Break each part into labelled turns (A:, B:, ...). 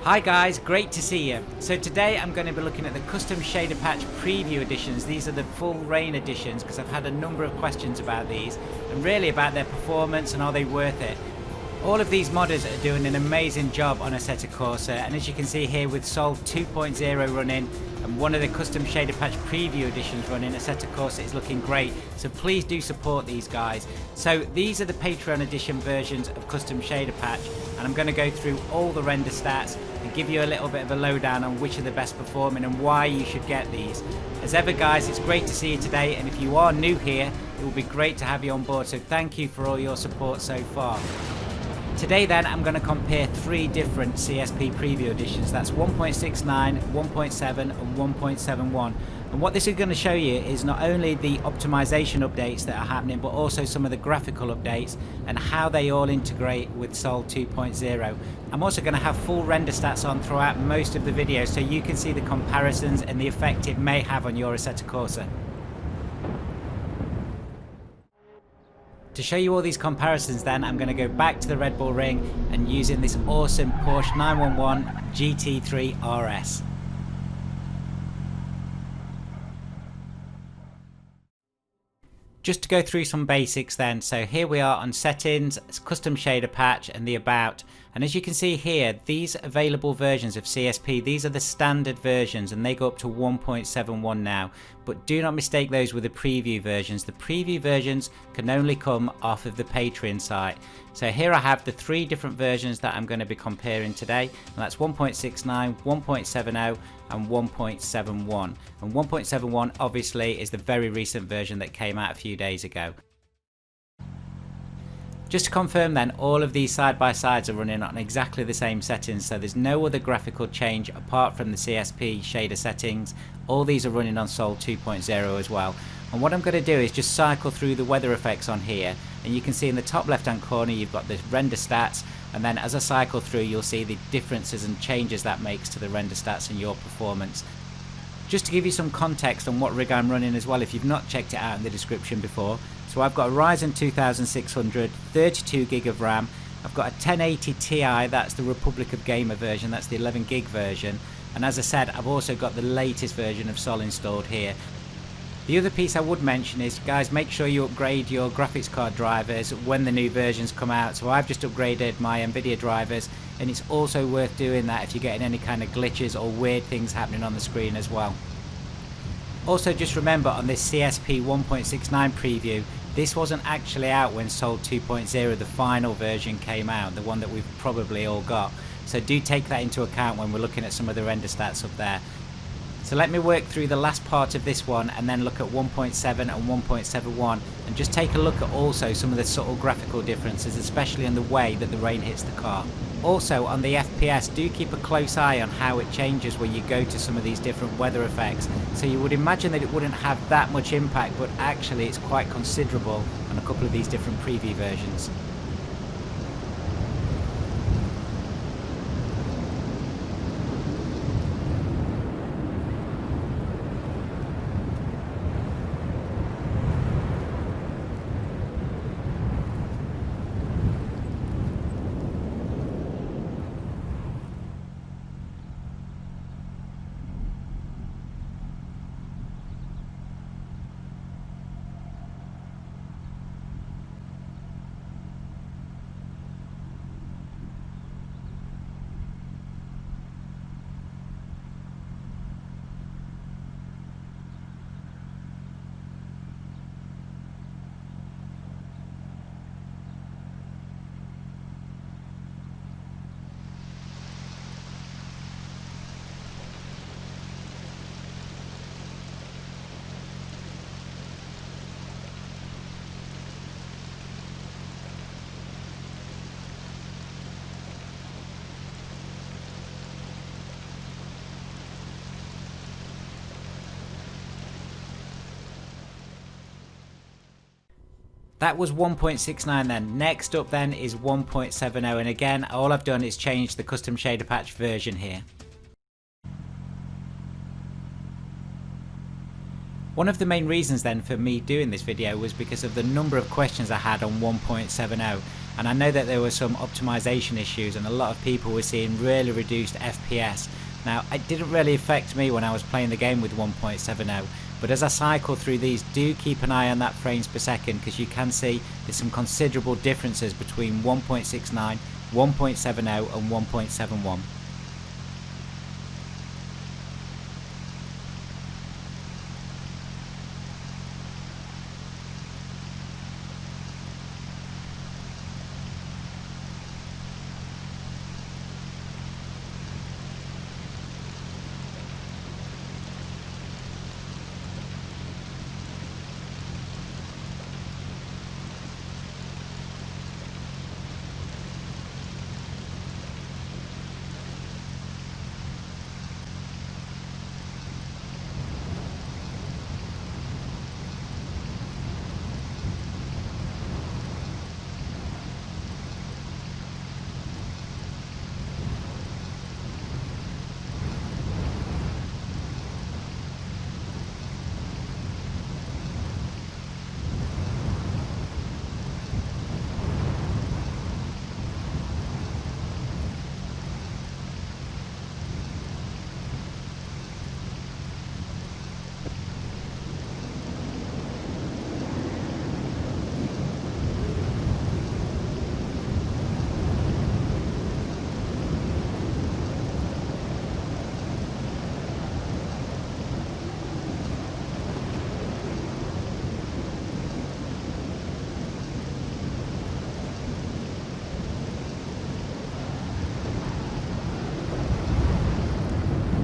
A: Hi guys, great to see you. So today I'm going to be looking at the custom shader patch preview editions. These are the full rain editions because I've had a number of questions about these and really about their performance and are they worth it. All of these modders are doing an amazing job on Assetto Corsa, and as you can see here with Sol 2.0 running and one of the custom shader patch preview editions running, Assetto Corsa is looking great, so please do support these guys. So these are the Patreon edition versions of custom shader patch, and I'm going to go through all the render stats and give you a little bit of a lowdown on which are the best performing and why you should get these. As ever guys, it's great to see you today, and if you are new here, it will be great to have you on board, so thank you for all your support so far. Today then I'm going to compare three different CSP Preview editions. That's 1.69, 1.7 and 1.71. And what this is going to show you is not only the optimization updates that are happening, but also some of the graphical updates and how they all integrate with Sol 2.0. I'm also going to have full render stats on throughout most of the video so you can see the comparisons and the effect it may have on your Assetto Corsa. To show you all these comparisons then, I'm going to go back to the Red Bull Ring and using this awesome Porsche 911 GT3 RS. Just to go through some basics then, so here we are on settings, custom shader patch and the about, and as you can see here, these available versions of CSP, these are the standard versions and they go up to 1.71 now, but do not mistake those with the preview versions. The preview versions can only come off of the Patreon site. So here I have the three different versions that I'm going to be comparing today, and that's 1.69, 1.70 and 1.71. And 1.71 obviously is the very recent version that came out a few days ago. Just to confirm then, all of these side by sides are running on exactly the same settings, so there's no other graphical change apart from the CSP shader settings. All these are running on Sol 2.0 as well. And what I'm going to do is just cycle through the weather effects on here, and you can see in the top left hand corner you've got the render stats, and then as I cycle through you'll see the differences and changes that makes to the render stats and your performance. Just to give you some context on what rig I'm running as well, if you've not checked it out in the description before. So I've got a Ryzen 2600, 32 gig of RAM, I've got a 1080 Ti, that's the Republic of Gamer version, that's the 11 gig version, and as I said, I've also got the latest version of Sol installed here. The other piece I would mention is, guys, make sure you upgrade your graphics card drivers when the new versions come out. So I've just upgraded my Nvidia drivers, and it's also worth doing that if you're getting any kind of glitches or weird things happening on the screen as well. Also just remember, on this CSP 1.69 preview, this wasn't actually out when Sol 2.0, the final version, came out, the one that we've probably all got. So do take that into account when we're looking at some of the render stats up there. So let me work through the last part of this one and then look at 1.7 and 1.71 and just take a look at also some of the subtle graphical differences, especially in the way that the rain hits the car. Also on the FPS, do keep a close eye on how it changes when you go to some of these different weather effects. So you would imagine that it wouldn't have that much impact, but actually it's quite considerable on a couple of these different preview versions. That was 1.69 then. Next up then is 1.70, and again all I've done is change the custom shader patch version here. One of the main reasons then for me doing this video was because of the number of questions I had on 1.70, and I know that there were some optimization issues and a lot of people were seeing really reduced FPS. Now, it didn't really affect me when I was playing the game with 1.70, but as I cycle through these, do keep an eye on that frames per second, because you can see there's some considerable differences between 1.69, 1.70 and 1.71.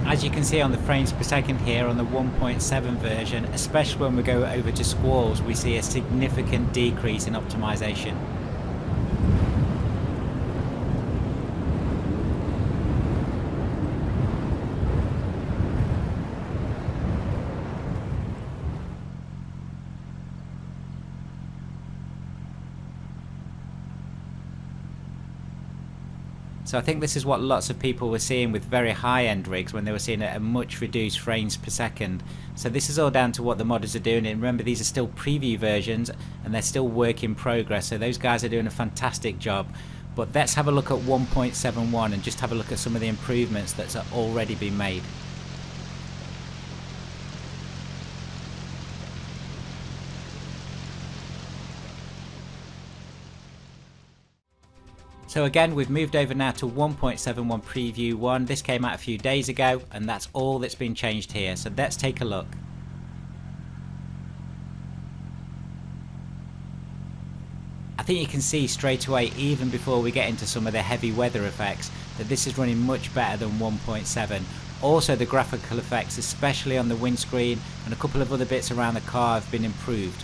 A: As you can see on the frames per second here on the 1.7 version, especially when we go over to squalls, we see a significant decrease in optimization. So I think this is what lots of people were seeing with very high-end rigs when they were seeing a much reduced frames per second. So this is all down to what the modders are doing, and remember these are still preview versions and they're still work in progress, so those guys are doing a fantastic job. But let's have a look at 1.71 and just have a look at some of the improvements that's already been made. So again, we've moved over now to 1.71 Preview 1. This came out a few days ago, and that's all that's been changed here. So let's take a look. I think you can see straight away, even before we get into some of the heavy weather effects, that this is running much better than 1.7. Also, the graphical effects, especially on the windscreen and a couple of other bits around the car, have been improved.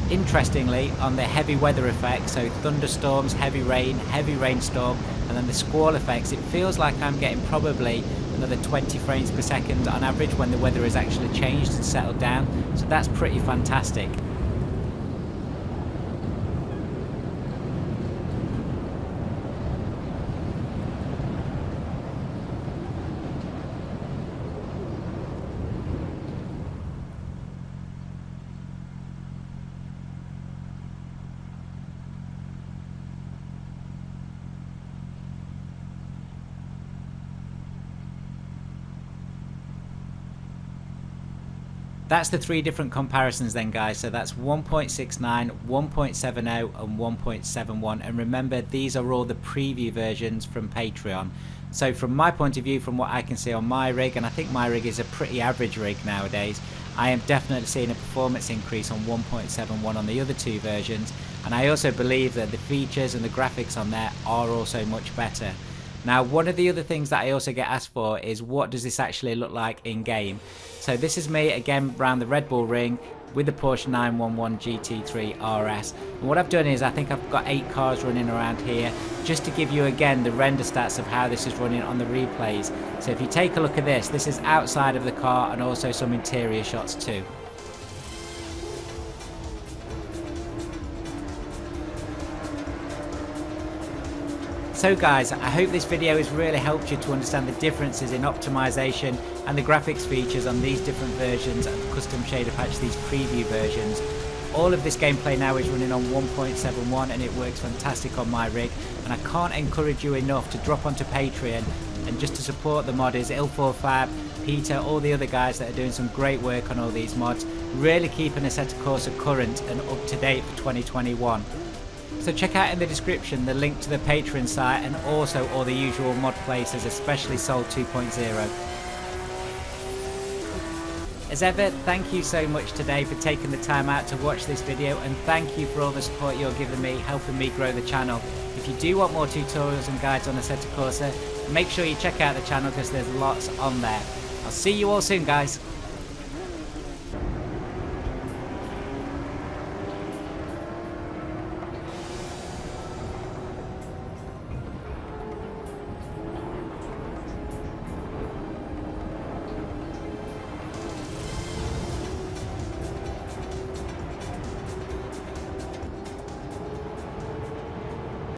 A: Interestingly, on the heavy weather effects, so thunderstorms, heavy rainstorm, and then the squall effects, it feels like I'm getting probably another 20 frames per second on average when the weather is actually changed and settled down. So that's pretty fantastic. That's the 3 different comparisons then, guys. So that's 1.69, 1.70 and 1.71, and remember, these are all the preview versions from Patreon. So from my point of view, from what I can see on my rig, and I think my rig is a pretty average rig nowadays, I am definitely seeing a performance increase on 1.71 on the other 2 versions, and I also believe that the features and the graphics on there are also much better. Now, one of the other things that I also get asked for is, what does this actually look like in game? So this is me again around the Red Bull Ring with the Porsche 911 GT3 RS, and what I've done is I think I've got 8 cars running around here just to give you again the render stats of how this is running on the replays. So if you take a look at this, this is outside of the car and also some interior shots too. So guys, I hope this video has really helped you to understand the differences in optimization and the graphics features on these different versions of the custom shader patch, these preview versions. All of this gameplay now is running on 1.71 and it works fantastic on my rig, and I can't encourage you enough to drop onto Patreon and just to support the modders, Il4Fab, Peter, all the other guys that are doing some great work on all these mods, really keeping Assetto Corsa current and up to date for 2021. So check out in the description the link to the Patreon site and also all the usual mod places, especially Sol 2.0. As ever, thank you so much today for taking the time out to watch this video, and thank you for all the support you're giving me, helping me grow the channel. If you do want more tutorials and guides on Assetto Corsa, make sure you check out the channel because there's lots on there. I'll see you all soon, guys.